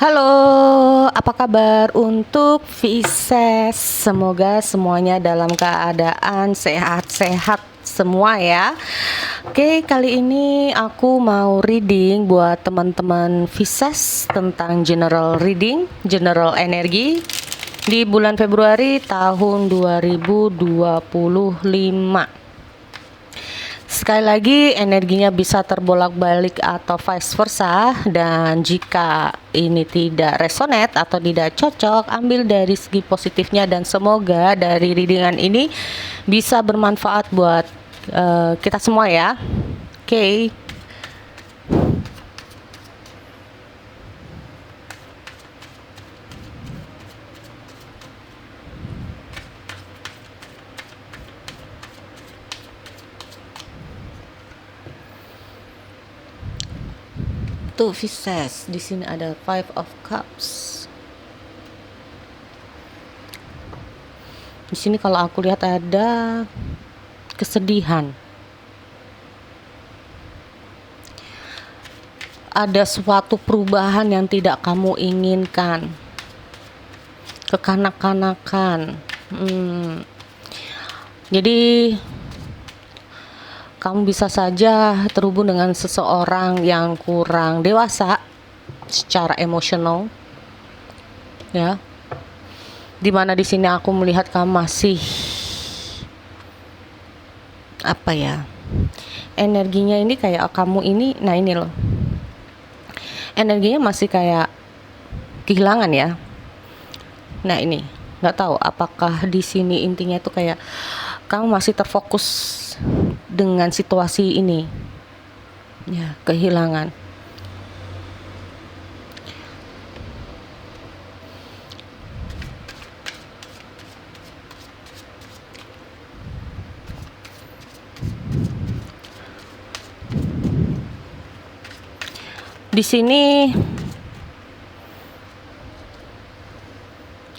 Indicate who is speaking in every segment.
Speaker 1: Halo, apa kabar untuk Pisces? Semoga semuanya dalam keadaan sehat-sehat semua ya. Oke, kali ini aku mau reading buat teman-teman Pisces tentang general reading, general energi di bulan Februari tahun 2025. Sekali lagi energinya bisa terbolak-balik atau vice versa, dan jika ini tidak resonate atau tidak cocok, ambil dari segi positifnya dan semoga dari readingan ini bisa bermanfaat buat kita semua ya. Oke. Tuh Pisces, di sini ada Five of Cups. Di sini kalau aku lihat ada kesedihan. Ada suatu perubahan yang tidak kamu inginkan. Kekanak-kanakan. Jadi kamu bisa saja terhubung dengan seseorang yang kurang dewasa secara emosional, ya. Dimana di sini aku melihat kamu masih apa ya? Energinya ini kayak kamu ini, nah ini loh. Energinya masih kayak kehilangan ya. Nah ini, nggak tahu apakah di sini intinya itu kayak kamu masih terfokus dengan situasi ini, ya, kehilangan. Di sini,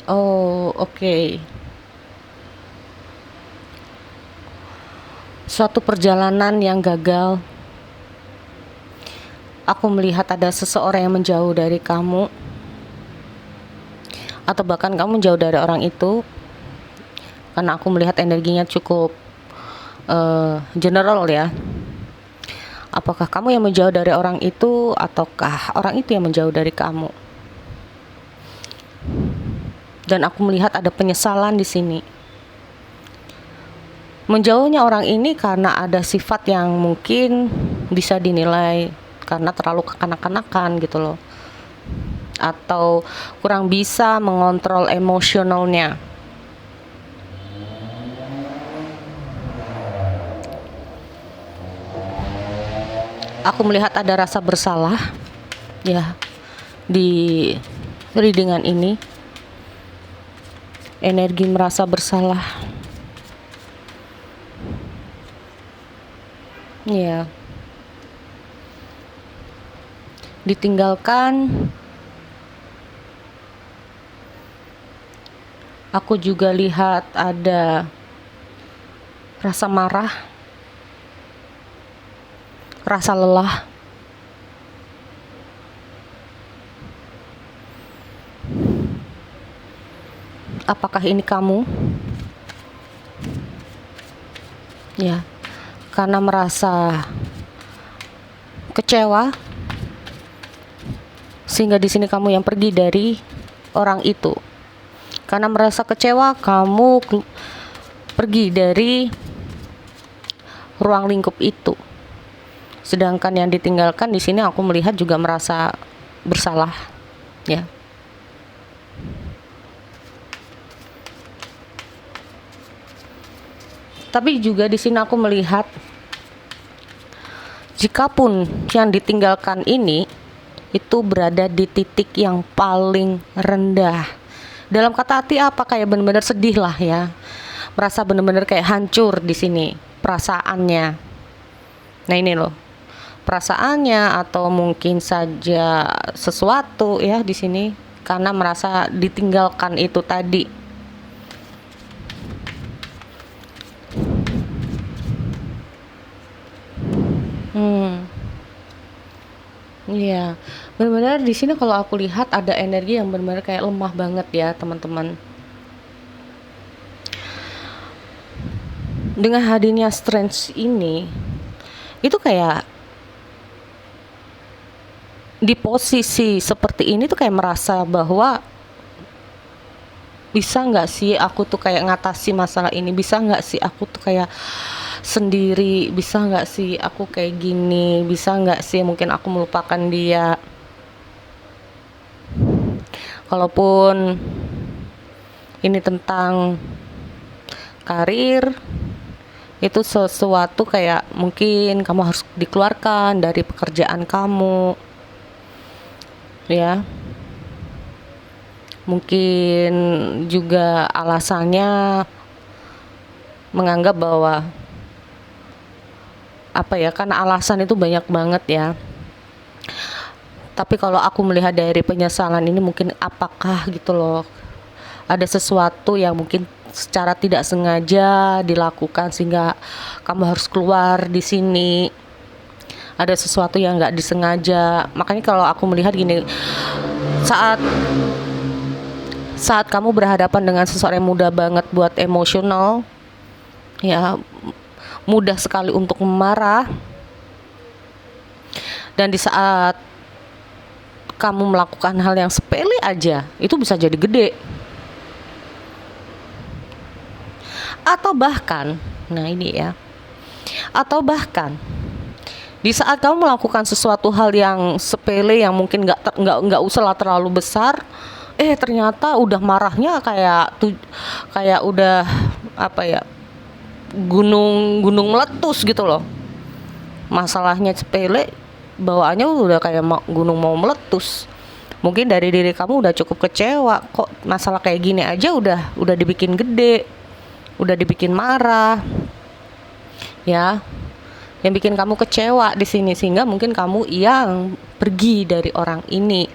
Speaker 1: oh oke. Suatu perjalanan yang gagal. Aku melihat ada seseorang yang menjauh dari kamu, atau bahkan kamu jauh dari orang itu, karena aku melihat energinya cukup general ya. Apakah kamu yang menjauh dari orang itu ataukah orang itu yang menjauh dari kamu? Dan aku melihat ada penyesalan di sini. Menjauhnya orang ini karena ada sifat yang mungkin bisa dinilai karena terlalu kekanak-kanakan gitu loh, atau kurang bisa mengontrol emosionalnya. Aku melihat ada rasa bersalah ya di readingan ini. Energi merasa bersalah ya, ditinggalkan. Aku juga lihat ada rasa marah, rasa lelah. Apakah ini kamu? Ya, karena merasa kecewa sehingga di sini kamu yang pergi dari orang itu. Karena merasa kecewa, kamu pergi dari ruang lingkup itu. Sedangkan yang ditinggalkan di sini aku melihat juga merasa bersalah, ya. Tapi juga di sini aku melihat jikapun yang ditinggalkan ini itu berada di titik yang paling rendah. Dalam kata hati apa, kayak benar-benar sedih lah ya. Merasa benar-benar kayak hancur di sini perasaannya. Nah ini loh, perasaannya atau mungkin saja sesuatu ya di sini karena merasa ditinggalkan itu tadi. Iya, benar-benar di sini kalau aku lihat ada energi yang benar-benar kayak lemah banget ya teman-teman. Dengan hadirnya strange ini, itu kayak di posisi seperti ini tuh kayak merasa bahwa bisa nggak sih aku tuh kayak ngatasi masalah ini, bisa nggak sih aku tuh kayak sendiri, bisa nggak sih aku kayak gini, bisa nggak sih mungkin aku melupakan dia. Kalaupun ini tentang karir, itu sesuatu kayak mungkin kamu harus dikeluarkan dari pekerjaan kamu, ya. Mungkin juga alasannya menganggap bahwa apa ya, karena alasan itu banyak banget ya. Tapi kalau aku melihat dari penyesalan ini, mungkin apakah gitu loh, ada sesuatu yang mungkin secara tidak sengaja dilakukan sehingga kamu harus keluar di sini. Ada sesuatu yang nggak disengaja. Makanya kalau aku melihat gini, saat saat kamu berhadapan dengan seseorang yang mudah banget buat emosional, ya, mudah sekali untuk marah, dan di saat kamu melakukan hal yang sepele aja itu bisa jadi gede. Atau bahkan, nah ini ya, atau bahkan di saat kamu melakukan sesuatu hal yang sepele yang mungkin nggak usah lah terlalu besar, ternyata udah marahnya kayak udah apa ya, gunung gunung meletus gitu loh. Masalahnya sepele, bawaannya udah kayak gunung mau meletus. Mungkin dari diri kamu udah cukup kecewa, kok masalah kayak gini aja udah dibikin gede, udah dibikin marah, ya, yang bikin kamu kecewa di sini, sehingga mungkin kamu yang pergi dari orang ini,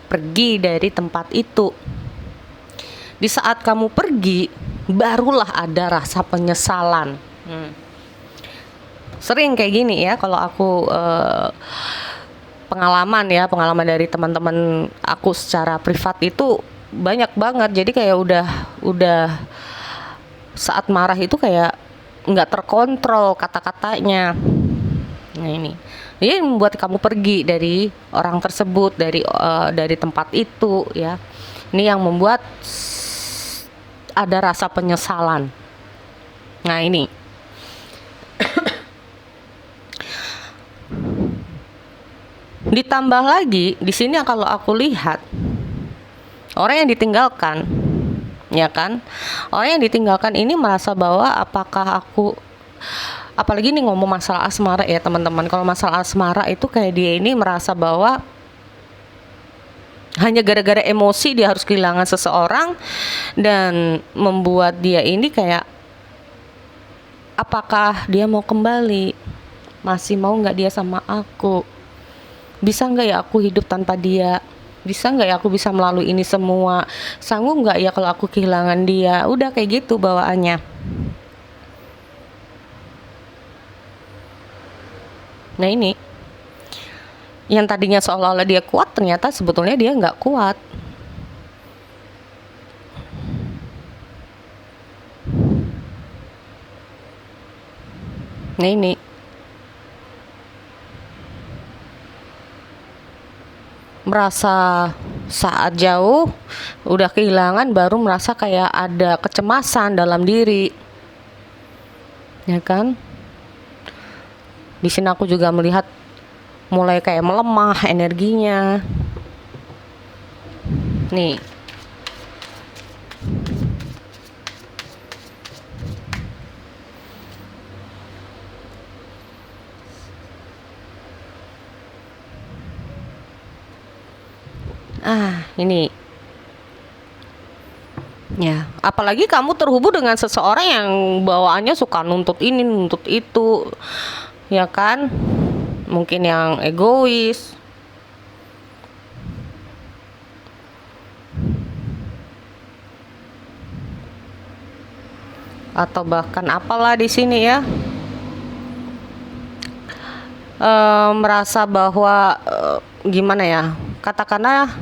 Speaker 1: pergi dari tempat itu. Di saat kamu pergi, barulah ada rasa penyesalan. Sering kayak gini ya, kalau aku pengalaman dari teman-teman aku secara privat itu banyak banget. Jadi kayak udah saat marah itu kayak nggak terkontrol kata-katanya. Nah ini membuat kamu pergi dari orang tersebut, dari tempat itu ya. Ini yang membuat ada rasa penyesalan. Nah ini ditambah lagi di sini kalau aku lihat orang yang ditinggalkan, ya kan, orang yang ditinggalkan ini merasa bahwa apakah aku, apalagi nih ngomong masalah asmara ya teman-teman. Kalau masalah asmara itu kayak dia ini merasa bahwa hanya gara-gara emosi dia harus kehilangan seseorang, dan membuat dia ini kayak, apakah dia mau kembali, masih mau nggak dia sama aku, bisa nggak ya aku hidup tanpa dia, bisa nggak ya aku bisa melalui ini semua, sanggup nggak ya kalau aku kehilangan dia. Udah kayak gitu bawaannya. Nah ini yang tadinya seolah-olah dia kuat, ternyata sebetulnya dia nggak kuat. Nah ini merasa saat jauh udah kehilangan, baru merasa kayak ada kecemasan dalam diri, ya kan. Di sini aku juga melihat mulai kayak melemah energinya. Nih. Ini. Ya, apalagi kamu terhubung dengan seseorang yang bawaannya suka nuntut ini, nuntut itu. Ya kan? Mungkin yang egois. Atau bahkan apalah di sini ya. merasa bahwa gimana ya, katakanlah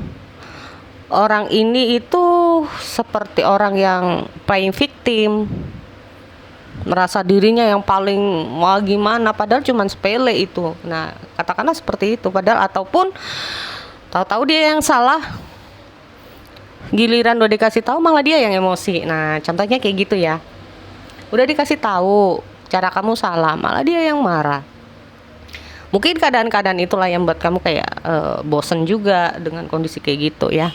Speaker 1: orang ini itu seperti orang yang playing victim, merasa dirinya yang paling wah gimana, padahal cuman sepele itu. Nah, katakanlah seperti itu, padahal ataupun tahu-tahu dia yang salah, giliran udah dikasih tahu malah dia yang emosi. Nah, contohnya kayak gitu ya. Udah dikasih tahu cara kamu salah, malah dia yang marah. Mungkin keadaan-keadaan itulah yang buat kamu kayak bosen juga dengan kondisi kayak gitu ya.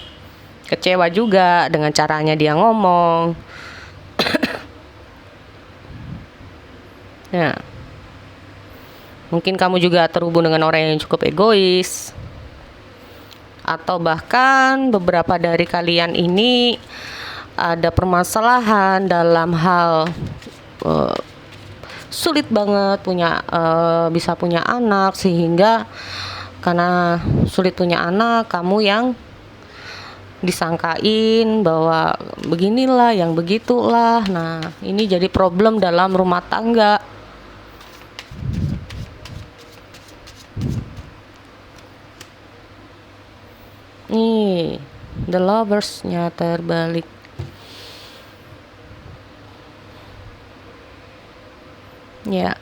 Speaker 1: Kecewa juga dengan caranya dia ngomong. Ya, mungkin kamu juga terhubung dengan orang yang cukup egois, atau bahkan beberapa dari kalian ini ada permasalahan dalam hal sulit banget bisa punya anak, sehingga karena sulit punya anak, kamu yang disangkain bahwa beginilah yang begitulah. Nah, ini jadi problem dalam rumah tangga. Nih, the lovers-nya terbalik. Ya,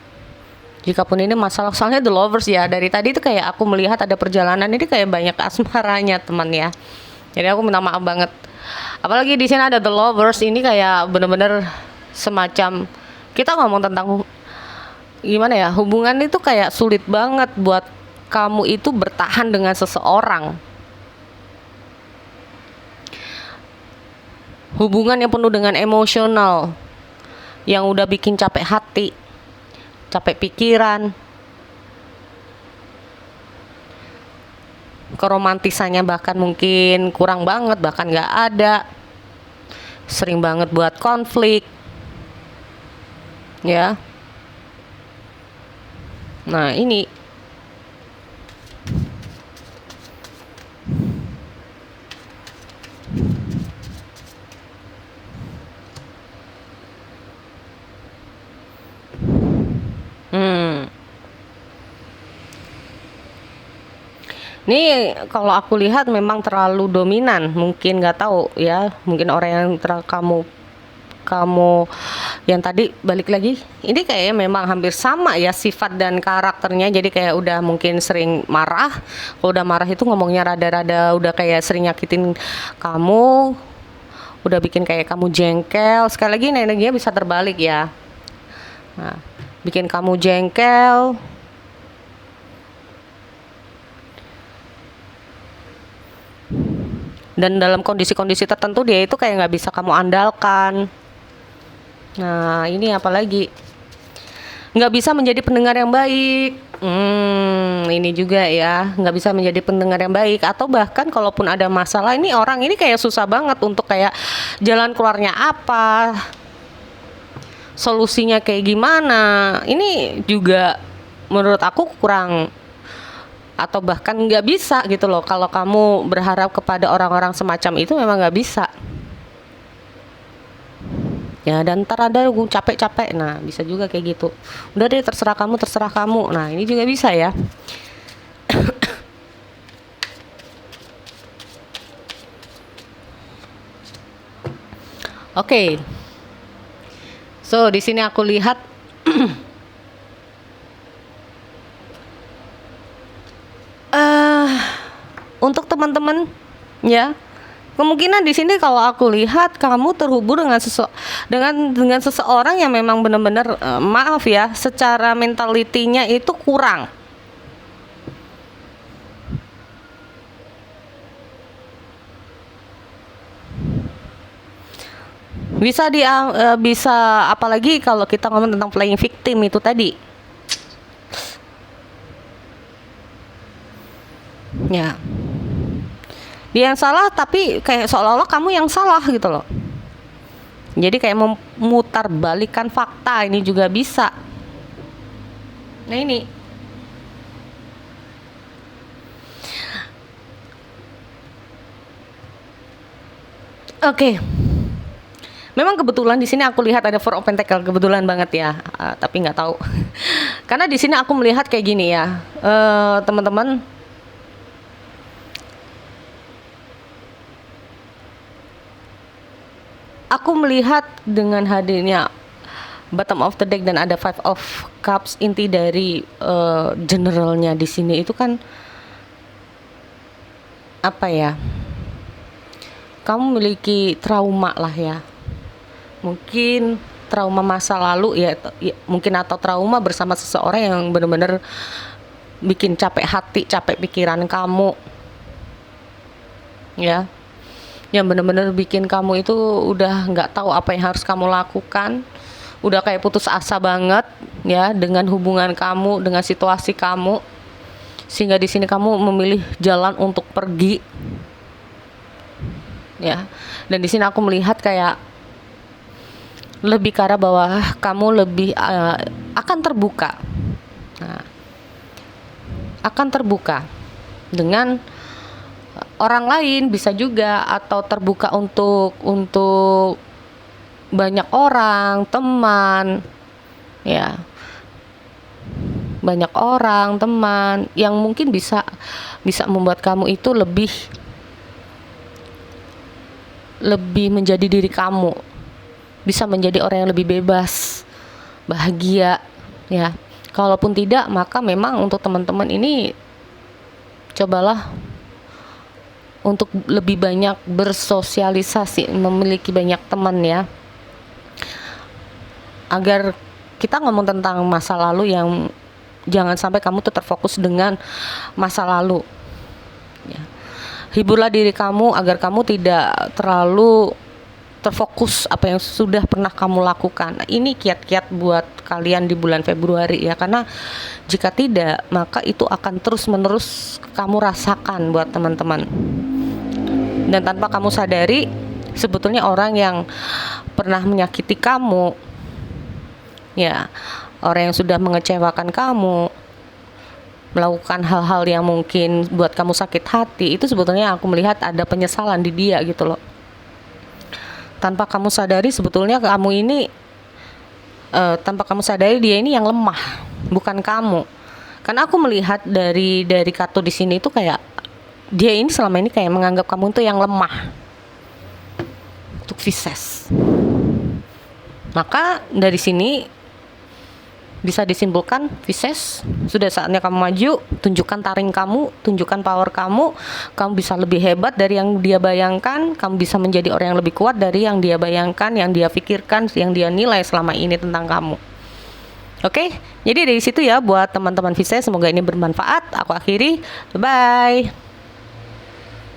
Speaker 1: jikapun ini masalah, soalnya the lovers ya, dari tadi itu kayak aku melihat ada perjalanan ini kayak banyak asmaranya teman ya. Jadi aku minta maaf banget. Apalagi di sini ada the lovers, ini kayak bener-bener semacam kita ngomong tentang gimana ya, hubungan itu kayak sulit banget buat kamu itu bertahan dengan seseorang. Hubungan yang penuh dengan emosional, yang udah bikin capek hati, capek pikiran, keromantisannya bahkan mungkin kurang banget, bahkan gak ada, sering banget buat konflik ya. Nah, ini Nih kalau aku lihat memang terlalu dominan, mungkin nggak tahu ya, mungkin orang yang kamu yang tadi balik lagi, ini kayaknya memang hampir sama ya sifat dan karakternya, jadi kayak udah mungkin sering marah. Kalau udah marah itu ngomongnya rada-rada udah kayak sering nyakitin kamu, udah bikin kayak kamu jengkel. Sekali lagi energinya bisa terbalik ya. Nah, bikin kamu jengkel, dan dalam kondisi-kondisi tertentu dia itu kayak nggak bisa kamu andalkan. Nah, ini apalagi nggak bisa menjadi pendengar yang baik. Ini juga ya, nggak bisa menjadi pendengar yang baik, atau bahkan kalaupun ada masalah, ini orang ini kayak susah banget untuk kayak jalan keluarnya apa, solusinya kayak gimana. Ini juga menurut aku kurang, atau bahkan nggak bisa gitu loh. Kalau kamu berharap kepada orang-orang semacam itu memang nggak bisa ya, dan ntar ada gue capek-capek. Nah, bisa juga kayak gitu, udah deh terserah kamu. Nah, ini juga bisa ya. Oke. So, di sini aku lihat untuk teman-teman ya, kemungkinan di sini kalau aku lihat kamu terhubung dengan dengan seseorang yang memang benar-benar maaf ya, secara mentalitinya itu kurang. Bisa apalagi kalau kita ngomong tentang playing victim itu tadi. Ya. Dia yang salah, tapi kayak seolah-olah kamu yang salah gitu loh. Jadi kayak memutarbalikkan fakta, ini juga bisa. Nah, ini oke. Memang kebetulan di sini aku lihat ada Four of Pentacle, kebetulan banget ya. Tapi nggak tahu Karena di sini aku melihat kayak gini ya, teman-teman. Aku melihat dengan hadirnya bottom of the deck dan ada five of cups, inti dari generalnya di sini itu kan apa ya? Kamu memiliki trauma lah ya. Mungkin trauma masa lalu ya, mungkin, atau trauma bersama seseorang yang benar-benar bikin capek hati, capek pikiran kamu. Ya. Yang benar-benar bikin kamu itu udah nggak tahu apa yang harus kamu lakukan, udah kayak putus asa banget ya dengan hubungan kamu, dengan situasi kamu, sehingga di sini kamu memilih jalan untuk pergi ya. Dan di sini aku melihat kayak lebih ke arah bahwa kamu lebih akan terbuka, akan terbuka dengan orang lain, bisa juga, atau terbuka untuk banyak orang, teman ya, banyak orang, teman yang mungkin bisa membuat kamu itu lebih menjadi diri kamu, bisa menjadi orang yang lebih bebas, bahagia ya. Kalaupun tidak, maka memang untuk teman-teman ini cobalah untuk lebih banyak bersosialisasi, memiliki banyak teman ya, agar kita ngomong tentang masa lalu yang jangan sampai kamu tuh terfokus dengan masa lalu ya. Hiburlah diri kamu agar kamu tidak terlalu terfokus apa yang sudah pernah kamu lakukan. Nah, ini kiat-kiat buat kalian di bulan Februari ya, karena jika tidak, maka itu akan terus-menerus kamu rasakan buat teman-teman. Dan tanpa kamu sadari, sebetulnya orang yang pernah menyakiti kamu ya, orang yang sudah mengecewakan kamu, melakukan hal-hal yang mungkin buat kamu sakit hati, itu sebetulnya aku melihat ada penyesalan di dia gitu loh. Tanpa kamu sadari, sebetulnya kamu ini tanpa kamu sadari dia ini yang lemah, bukan kamu. Karena aku melihat dari kartu di sini itu kayak dia ini selama ini kayak menganggap kamu itu yang lemah untuk Pisces. Maka dari sini bisa disimpulkan, Pisces, sudah saatnya kamu maju, tunjukkan taring kamu, tunjukkan power kamu. Kamu bisa lebih hebat dari yang dia bayangkan, kamu bisa menjadi orang yang lebih kuat dari yang dia bayangkan, yang dia pikirkan, yang dia nilai selama ini tentang kamu. Oke, jadi dari situ ya buat teman-teman Pisces, semoga ini bermanfaat. Aku akhiri, bye.